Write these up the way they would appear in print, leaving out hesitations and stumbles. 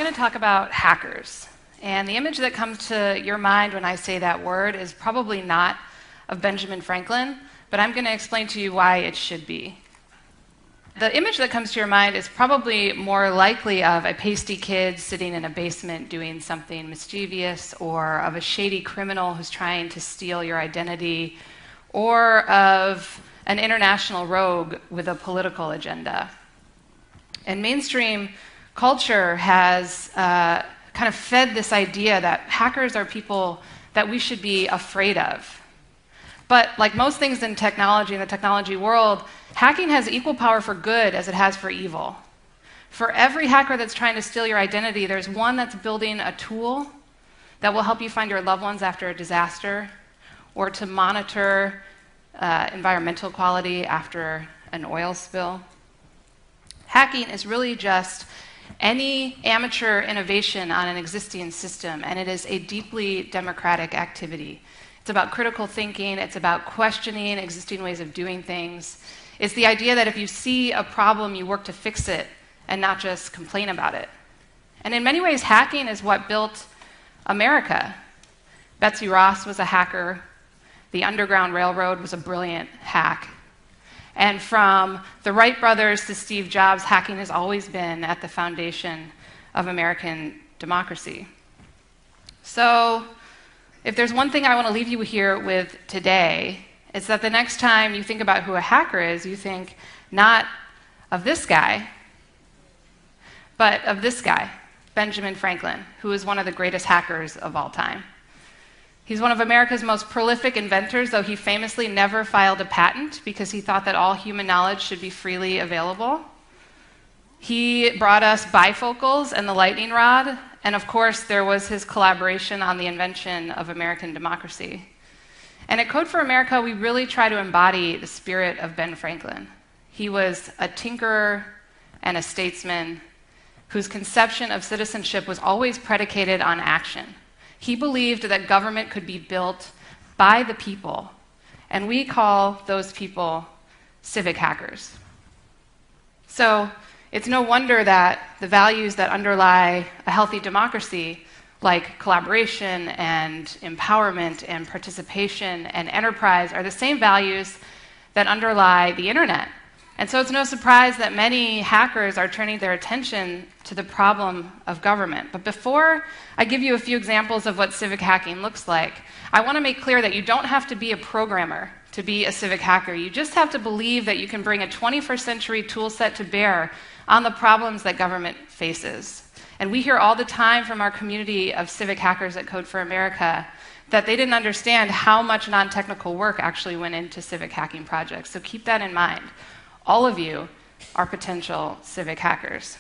going to talk about hackers. And the image that comes to your mind when I say that word is probably not of Benjamin Franklin, but I'm going to explain to you why it should be. The image that comes to your mind is probably more likely of a pasty kid sitting in a basement doing something mischievous, or of a shady criminal who's trying to steal your identity, or of an international rogue with a political agenda. And mainstream culture has kind of fed this idea that hackers are people that we should be afraid of. But like most things in technology, in the technology world, hacking has equal power for good as it has for evil. For every hacker that's trying to steal your identity, there's one that's building a tool that will help you find your loved ones after a disaster, or to monitor environmental quality after an oil spill. Hacking is really just any amateur innovation on an existing system, and it is a deeply democratic activity. It's about critical thinking, it's about questioning existing ways of doing things. It's the idea that if you see a problem, you work to fix it and not just complain about it. And in many ways, hacking is what built America. Betsy Ross was a hacker. The Underground Railroad was a brilliant hack. And from the Wright brothers to Steve Jobs, hacking has always been at the foundation of American democracy. So, if there's one thing I want to leave you here with today, it's that the next time you think about who a hacker is, you think not of this guy, but of this guy, Benjamin Franklin, who is one of the greatest hackers of all time. He's one of America's most prolific inventors, though he famously never filed a patent because he thought that all human knowledge should be freely available. He brought us bifocals and the lightning rod, and of course there was his collaboration on the invention of American democracy. And at Code for America, we really try to embody the spirit of Ben Franklin. He was a tinkerer and a statesman whose conception of citizenship was always predicated on action. He believed that government could be built by the people, and we call those people civic hackers. So it's no wonder that the values that underlie a healthy democracy, like collaboration and empowerment and participation and enterprise, are the same values that underlie the internet. And so it's no surprise that many hackers are turning their attention to the problem of government. But before I give you a few examples of what civic hacking looks like, I want to make clear that you don't have to be a programmer to be a civic hacker. You just have to believe that you can bring a 21st century tool set to bear on the problems that government faces. And we hear all the time from our community of civic hackers at Code for America that they didn't understand how much non-technical work actually went into civic hacking projects. So keep that in mind. All of you are potential civic hackers.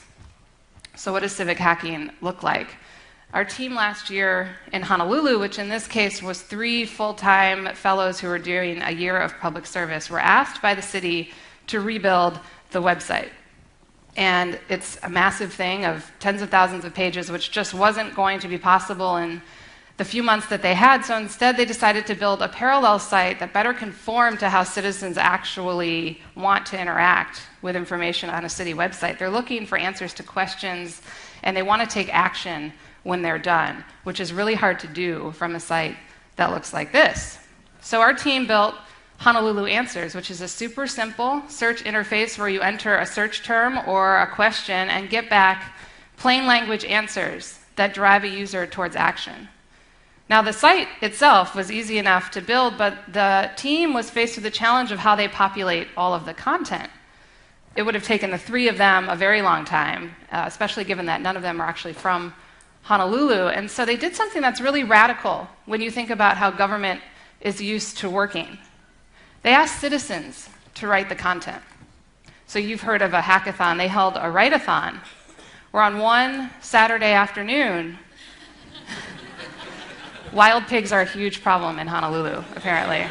So what does civic hacking look like? Our team last year in Honolulu, which in this case was 3 full-time fellows who were doing a year of public service, were asked by the city to rebuild the website. And it's a massive thing of tens of thousands of pages, which just wasn't going to be possible in the few months that they had. So instead, they decided to build a parallel site that better conformed to how citizens actually want to interact with information on a city website. They're looking for answers to questions, and they want to take action when they're done, which is really hard to do from a site that looks like this. So our team built Honolulu Answers, which is a super simple search interface where you enter a search term or a question and get back plain language answers that drive a user towards action. Now, the site itself was easy enough to build, but the team was faced with the challenge of how they populate all of the content. It would have taken the 3 of them a very long time, especially given that none of them are actually from Honolulu. And so they did something that's really radical when you think about how government is used to working. They asked citizens to write the content. So you've heard of a hackathon. They held a write-a-thon, where on one Saturday afternoon, wild pigs are a huge problem in Honolulu, apparently.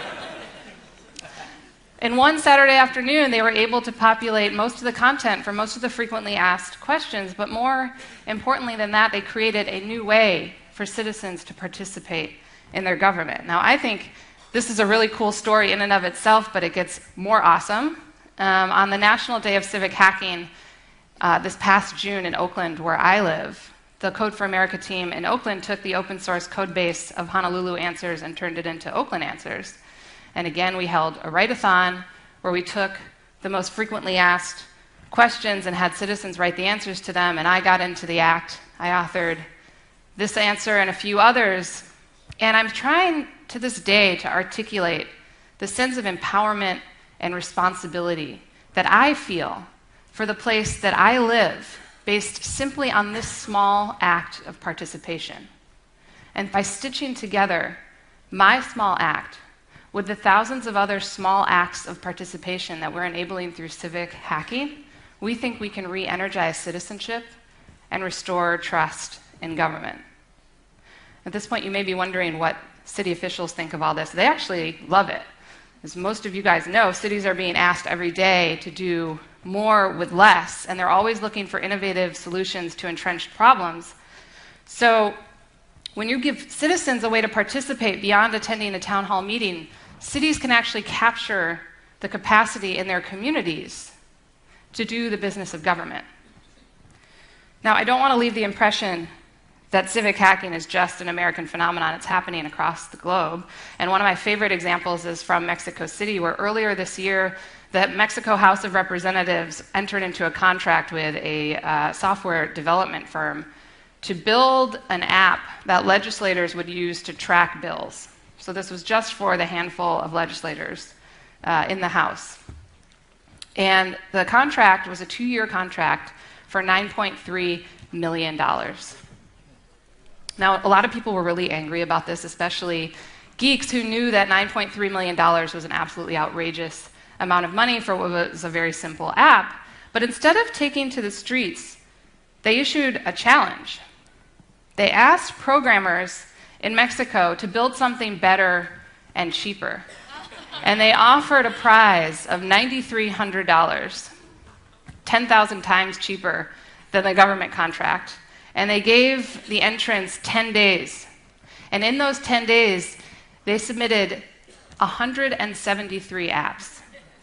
In one Saturday afternoon, they were able to populate most of the content for most of the frequently asked questions, but more importantly than that, they created a new way for citizens to participate in their government. Now, I think this is a really cool story in and of itself, but it gets more awesome. On the National Day of Civic Hacking this past June in Oakland, where I live, the Code for America team in Oakland took the open source code base of Honolulu Answers and turned it into Oakland Answers. And again, we held a write-a-thon where we took the most frequently asked questions and had citizens write the answers to them, and I got into the act. I authored this answer and a few others, and I'm trying to this day to articulate the sense of empowerment and responsibility that I feel for the place that I live, based simply on this small act of participation. And by stitching together my small act with the thousands of other small acts of participation that we're enabling through civic hacking, we think we can re-energize citizenship and restore trust in government. At this point, you may be wondering what city officials think of all this. They actually love it. As most of you guys know, cities are being asked every day to do more with less, and they're always looking for innovative solutions to entrenched problems. So when you give citizens a way to participate beyond attending a town hall meeting, cities can actually capture the capacity in their communities to do the business of government. Now, I don't want to leave the impression that civic hacking is just an American phenomenon. It's happening across the globe. And one of my favorite examples is from Mexico City, where earlier this year, the Mexico House of Representatives entered into a contract with a software development firm to build an app that legislators would use to track bills. So this was just for the handful of legislators in the House. And the contract was a 2-year contract for $9.3 million. Now, a lot of people were really angry about this, especially geeks who knew that $9.3 million was an absolutely outrageous amount of money for what was a very simple app. But instead of taking to the streets, they issued a challenge. They asked programmers in Mexico to build something better and cheaper. And they offered a prize of $9,300, 10,000 times cheaper than the government contract. And they gave the entrants 10 days. And in those 10 days, they submitted 173 apps,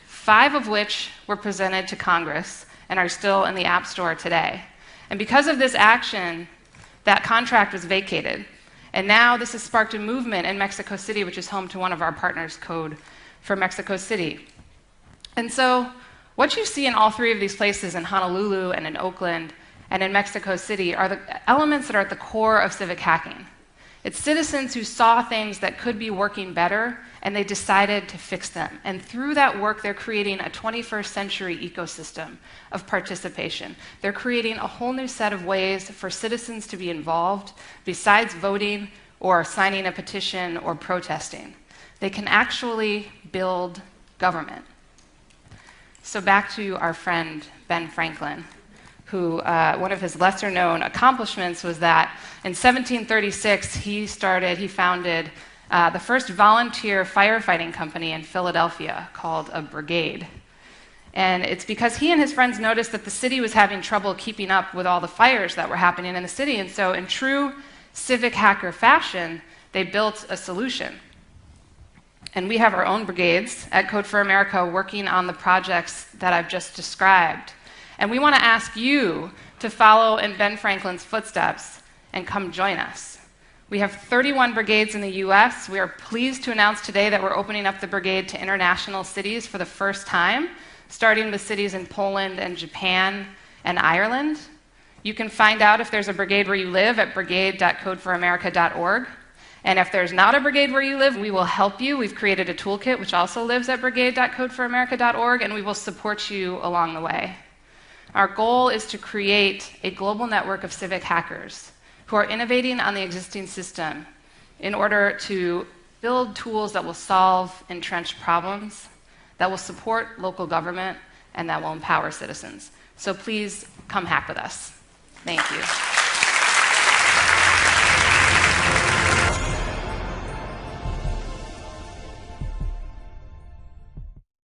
5 of which were presented to Congress and are still in the App Store today. And because of this action, that contract was vacated. And now this has sparked a movement in Mexico City, which is home to one of our partners, Code for Mexico City. And so what you see in all 3 of these places, in Honolulu and in Oakland and in Mexico City, are the elements that are at the core of civic hacking. It's citizens who saw things that could be working better, and they decided to fix them. And through that work, they're creating a 21st century ecosystem of participation. They're creating a whole new set of ways for citizens to be involved, besides voting or signing a petition or protesting. They can actually build government. So back to our friend Ben Franklin, who one of his lesser-known accomplishments was that in 1736 he founded the first volunteer firefighting company in Philadelphia called a brigade. And it's because he and his friends noticed that the city was having trouble keeping up with all the fires that were happening in the city. And so in true civic hacker fashion, they built a solution. And we have our own brigades at Code for America working on the projects that I've just described. And we want to ask you to follow in Ben Franklin's footsteps and come join us. We have 31 brigades in the US. We are pleased to announce today that we're opening up the brigade to international cities for the first time, starting with cities in Poland and Japan and Ireland. You can find out if there's a brigade where you live at brigade.codeforamerica.org. And if there's not a brigade where you live, we will help you. We've created a toolkit which also lives at brigade.codeforamerica.org, and we will support you along the way. Our goal is to create a global network of civic hackers who are innovating on the existing system in order to build tools that will solve entrenched problems, that will support local government, and that will empower citizens. So please come hack with us. Thank you.